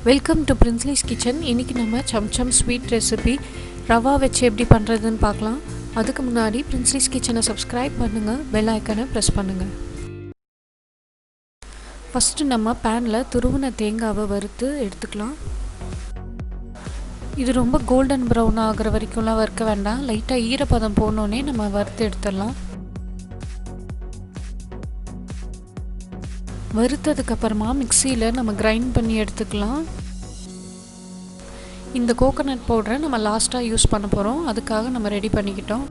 Welcome to பிரின்ஸ்லிஸ் kitchen. இன்றைக்கி நம்ம chamcham sweet recipe rava வச்சு எப்படி பண்ணுறதுன்னு பார்க்கலாம். அதுக்கு முன்னாடி பிரின்ஸ்லிஸ் கிச்சனை சப்ஸ்கிரைப் பண்ணுங்கள், பெல் ஐக்கனை ப்ரெஸ் பண்ணுங்கள். ஃபஸ்ட்டு நம்ம பேனில் துருவின தேங்காவை வறுத்து எடுத்துக்கலாம். இது ரொம்ப கோல்டன் ப்ரௌன் ஆகிற வரைக்கும்லாம் வறுக்க வேண்டாம். லைட்டாக ஈரப்பதம் போனோடனே நம்ம வறுத்து எடுத்துடலாம். வறுத்ததுக்கப்புறமா மிக்சியில் நம்ம கிரைண்ட் பண்ணி எடுத்துக்கலாம். இந்த கோகோனட் பவுடரை நம்ம லாஸ்ட்டாக யூஸ் பண்ண போகிறோம், அதுக்காக நம்ம ரெடி பண்ணிக்கிட்டோம்.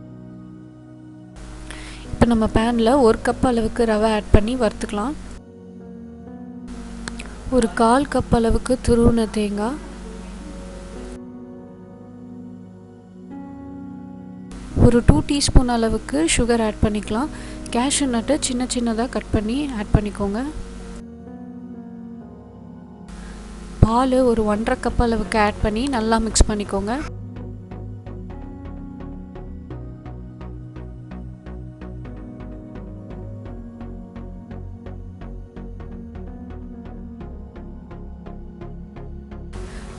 இப்போ நம்ம பேனில் 1 கப் அளவுக்கு ரவை ஆட் பண்ணி வறுத்துக்கலாம். ஒரு 1/4 கப் அளவுக்கு துருவின தேங்காய், ஒரு 2 டீஸ்பூன் அளவுக்கு சுகர் ஆட் பண்ணிக்கலாம். கேஷ்யூ நட்டை சின்ன சின்னதாக கட் பண்ணி ஆட் பண்ணிக்கோங்க. பால் ஒரு 1/2 கப் அளவுக்கு ஆட் பண்ணி நல்லா மிக்ஸ் பண்ணிக்கோங்க.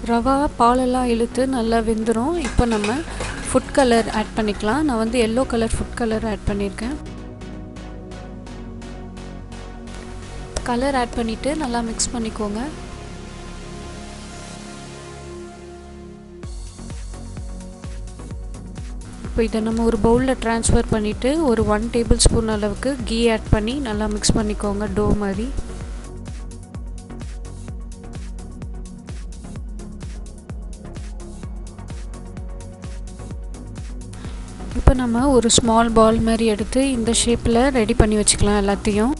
ரவா பாலெல்லாம் இழுத்து நல்லா வெந்துடும். இப்போ நம்ம ஃபுட் கலர் ஆட் பண்ணிக்கலாம். நான் வந்து yellow colour food colour add பண்ணியிருக்கேன். கலர் ஆட் பண்ணிவிட்டு நல்லா மிக்ஸ் பண்ணிக்கோங்க. இப்போ இதை நம்ம ஒரு பவுலில் ட்ரான்ஸ்ஃபர் பண்ணிவிட்டு ஒரு 1 டேபிள் ஸ்பூன் அளவுக்கு கீ ஆட் பண்ணி நல்லா மிக்ஸ் பண்ணிக்கோங்க, டோ மாதிரி. இப்போ நம்ம ஒரு ஸ்மால் பால் மாதிரி எடுத்து இந்த ஷேப்பில் ரெடி பண்ணி வச்சுக்கலாம் எல்லாத்தையும்.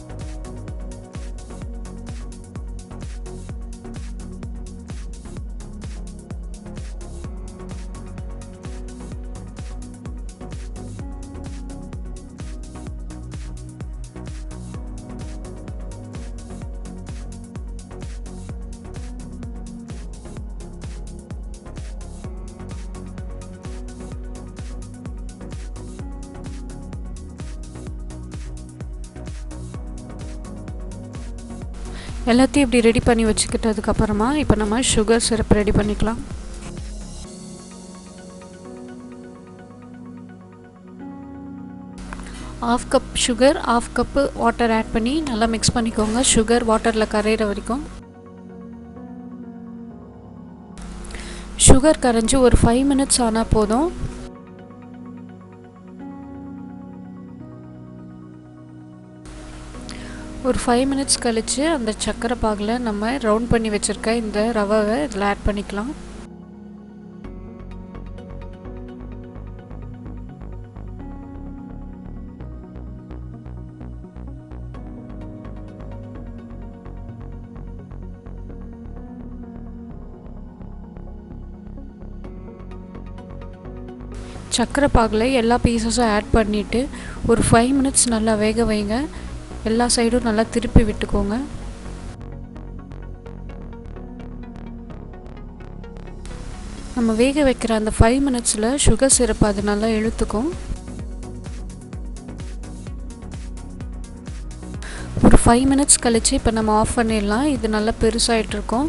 எல்லாத்தையும் இப்படி ரெடி பண்ணி வச்சுக்கிட்டதுக்கப்புறமா இப்போ நம்ம சுகர் சிரப் ரெடி பண்ணிக்கலாம். ½ cup sugar, ½ cup water add பண்ணி நல்லா மிக்ஸ் பண்ணிக்கோங்க, சுகர் வாட்டரில் கரையிற வரைக்கும். சுகர் கரைஞ்சி ஒரு 5 மினிட்ஸ் ஆனால் போதும். ஒரு 5 மினிட்ஸ் கழித்து அந்த சர்க்கரை பாகில் நம்ம ரவுண்ட் பண்ணி வச்சுருக்க இந்த ரவாவை இதில் ஆட் பண்ணிக்கலாம். சர்க்கரை பாகில் எல்லா பீசஸும் ஆட் பண்ணிவிட்டு ஒரு 5 மினிட்ஸ் நல்லா வேக வைங்க. எல்லா சைடும் நல்லா திருப்பி விட்டுக்கோங்க. நம்ம வேக வைக்கிற அந்த 5 மினிட்ஸில் சுகர் சிரப் அது நல்லா இழுத்துக்கும். ஒரு 5 மினிட்ஸ் கழித்து இப்போ நம்ம ஆஃப் பண்ணிடலாம். இது நல்லா பெருசாகிட்ருக்கோம்.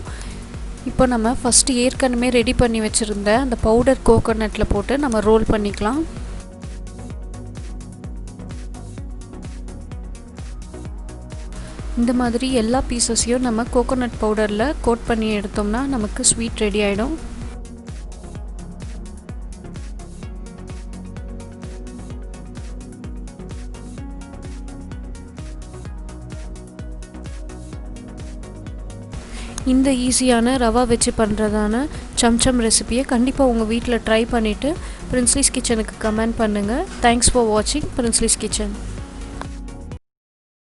இப்போ நம்ம ஃபஸ்ட்டு ஏற்கனவே ரெடி பண்ணி வச்சுருந்த அந்த பவுடர் கோகோனட்டில் போட்டு நம்ம ரோல் பண்ணிக்கலாம். இந்த மாதிரி எல்லா பீசஸையும் நம்ம கோகோனட் பவுடரில் கோட் பண்ணி எடுத்தோம்னா நமக்கு ஸ்வீட் ரெடி ஆகிடும். இந்த ஈஸியான ரவா வச்சு பண்ணுறதான சம்சம் ரெசிபியை கண்டிப்பாக உங்கள் வீட்டில் ட்ரை பண்ணிவிட்டு பிரின்ஸ்லிஸ் கிச்சனுக்கு கமெண்ட் பண்ணுங்கள். தேங்க்ஸ் ஃபார் வாட்சிங் பிரின்ஸ்லிஸ் கிச்சன்.